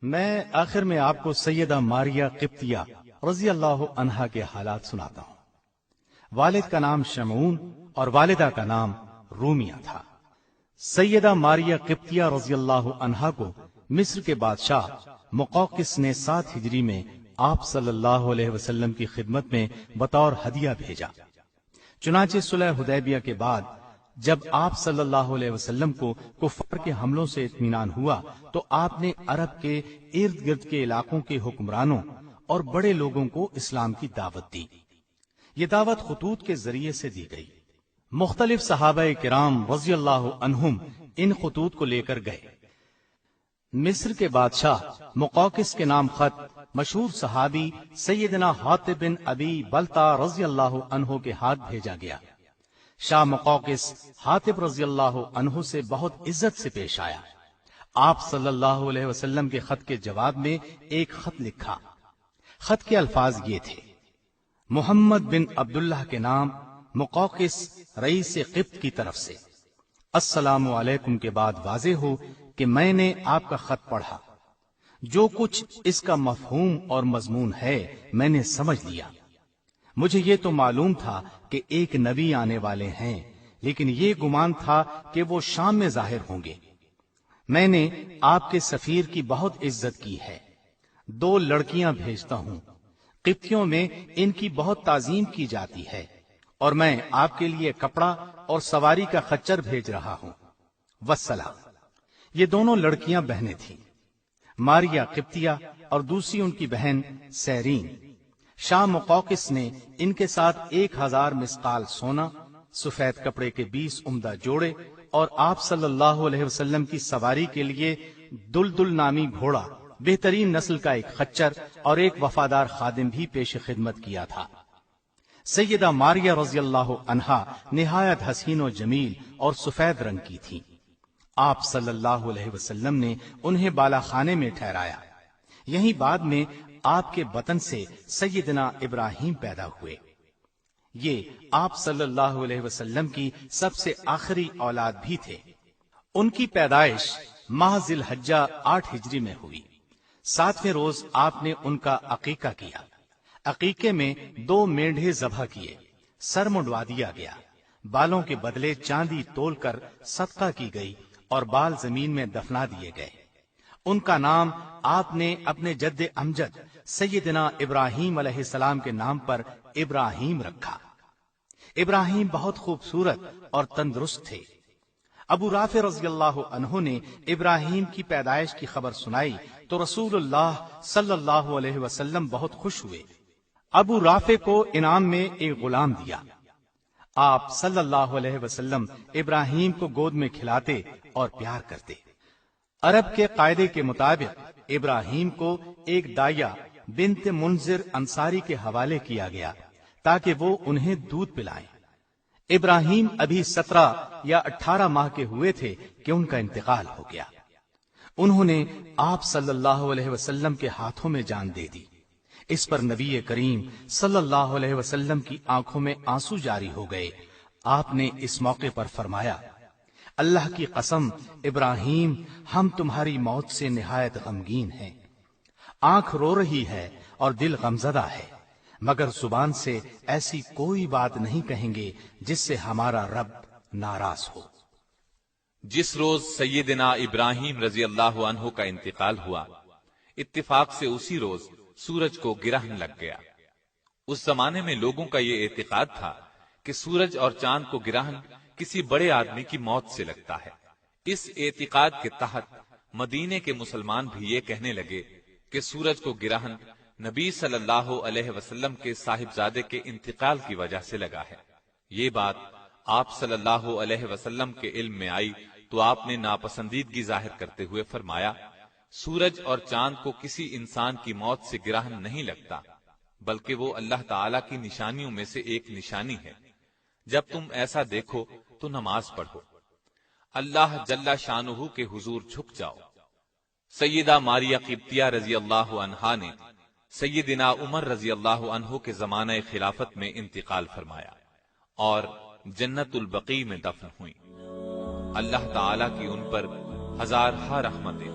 میں آخر میں آپ کو سیدہ ماریہ قبطیہ رضی اللہ عنہا کے حالات سناتا ہوں۔ والد کا نام شمعون اور والدہ کا نام رومیہ تھا۔ سیدہ ماریہ قبطیہ رضی اللہ عنہا کو مصر کے بادشاہ مقوقس نے 7 ہجری میں آپ صلی اللہ علیہ وسلم کی خدمت میں بطور ہدیہ بھیجا۔ چنانچہ صلح حدیبیہ کے بعد جب آپ صلی اللہ علیہ وسلم کو کفار کے حملوں سے اطمینان ہوا تو آپ نے عرب کے ارد گرد کے علاقوں کے حکمرانوں اور بڑے لوگوں کو اسلام کی دعوت دی۔ یہ دعوت خطوط کے ذریعے سے دی گئی۔ مختلف صحابہ کرام رضی اللہ عنہم ان خطوط کو لے کر گئے۔ مصر کے بادشاہ مقوقس کے نام خط مشہور صحابی سیدنا حاطب بن ابی بلتا رضی اللہ عنہ کے ہاتھ بھیجا گیا۔ شاہ مقوقس حاطب رضی اللہ عنہ سے بہت عزت سے پیش آیا۔ آپ صلی اللہ علیہ وسلم کے خط کے جواب میں ایک خط لکھا۔ خط کے الفاظ یہ تھے: محمد بن عبداللہ کے نام مقوقس رئیس قبط کی طرف سے، السلام علیکم کے بعد واضح ہو کہ میں نے آپ کا خط پڑھا۔ جو کچھ اس کا مفہوم اور مضمون ہے میں نے سمجھ لیا۔ مجھے یہ تو معلوم تھا کہ ایک نبی آنے والے ہیں، لیکن یہ گمان تھا کہ وہ شام میں ظاہر ہوں گے۔ میں نے آپ کے سفیر کی بہت عزت کی ہے۔ 2 لڑکیاں بھیجتا ہوں۔ قبطیوں میں ان کی بہت تعظیم کی جاتی ہے، اور میں آپ کے لیے کپڑا اور سواری کا خچر بھیج رہا ہوں۔ والسلام۔ یہ دونوں لڑکیاں بہنیں تھیں، ماریہ قبطیہ اور دوسری ان کی بہن سیرین۔ شاہ مقوقس نے ان کے ساتھ 1000 مسقال سونا، سفید کپڑے کے 20 عمدہ جوڑے اور آپ صلی اللہ علیہ وسلم کی سواری کے لیے دلدل نامی گھوڑا، بہترین نسل کا ایک خچر اور ایک وفادار خادم بھی پیش خدمت کیا تھا۔ سیدہ ماریہ رضی اللہ عنہا نہایت حسین و جمیل اور سفید رنگ کی تھی۔ آپ صلی اللہ علیہ وسلم نے انہیں بالا خانے میں ٹھہرایا۔ یہیں بعد میں آپ کے بطن سے سیدنا ابراہیم پیدا ہوئے۔ یہ آپ صلی اللہ علیہ وسلم کی سب سے آخری اولاد بھی تھے۔ ان کی پیدائش ماہ ذی الحجہ 8 ہجری میں ہوئی۔ 7ویں روز آپ نے ان کا عقیقہ کیا۔ عقیقے میں 2 مینڈھے ذبح کیے، سر منڈوا دیا گیا، بالوں کے بدلے چاندی تول کر صدقہ کی گئی اور بال زمین میں دفنا دیے گئے۔ ان کا نام آپ نے اپنے جد امجد سیدنا ابراہیم علیہ السلام کے نام پر ابراہیم رکھا۔ ابراہیم بہت خوبصورت اور تندرست تھے۔ ابو رافع رضی اللہ عنہ نے ابراہیم کی پیدائش کی خبر سنائی تو رسول اللہ صلی اللہ علیہ وسلم بہت خوش ہوئے۔ ابو رافع کو انعام میں ایک غلام دیا۔ آپ صلی اللہ علیہ وسلم ابراہیم کو گود میں کھلاتے اور پیار کرتے۔ عرب کے قاعدے کے مطابق ابراہیم کو ایک دائیا بنت منذر انصاری کے حوالے کیا گیا تاکہ وہ انہیں دودھ پلائیں۔ ابراہیم ابھی 17 یا 18 ماہ کے ہوئے تھے کہ ان کا انتقال ہو گیا۔ انہوں نے آپ صلی اللہ علیہ وسلم کے ہاتھوں میں جان دے دی۔ اس پر نبی کریم صلی اللہ علیہ وسلم کی آنکھوں میں آنسو جاری ہو گئے۔ آپ نے اس موقع پر فرمایا: اللہ کی قسم ابراہیم، ہم تمہاری موت سے نہایت غمگین ہیں۔ آنکھ رو رہی ہے اور دل غمزدہ ہے، مگر زبان سے ایسی کوئی بات نہیں کہیں گے جس سے ہمارا رب ناراض ہو۔ جس روز سیدنا ابراہیم رضی اللہ عنہ کا انتقال ہوا، اتفاق سے اسی روز سورج کو گرہن لگ گیا۔ اس زمانے میں لوگوں کا یہ اعتقاد تھا کہ سورج اور چاند کو گرہن کسی بڑے آدمی کی موت سے لگتا ہے۔ اس اعتقاد کے تحت مدینے کے مسلمان بھی یہ کہنے لگے کہ سورج کو گرہن نبی صلی اللہ علیہ وسلم کے صاحبزادے کے انتقال کی وجہ سے لگا ہے۔ یہ بات آپ صلی اللہ علیہ وسلم کے علم میں آئی تو آپ نے ناپسندیدگی ظاہر کرتے ہوئے فرمایا: سورج اور چاند کو کسی انسان کی موت سے گرہن نہیں لگتا، بلکہ وہ اللہ تعالی کی نشانیوں میں سے ایک نشانی ہے۔ جب تم ایسا دیکھو تو نماز پڑھو، اللہ جل شانہ کے حضور جھک جاؤ۔ سیدہ ماریہ قبطیہ رضی اللہ عنہا نے سیدنا عمر رضی اللہ عنہ کے زمانہ خلافت میں انتقال فرمایا اور جنت البقیع میں دفن ہوئی۔ اللہ تعالی کی ان پر ہزارہا رحمتیں۔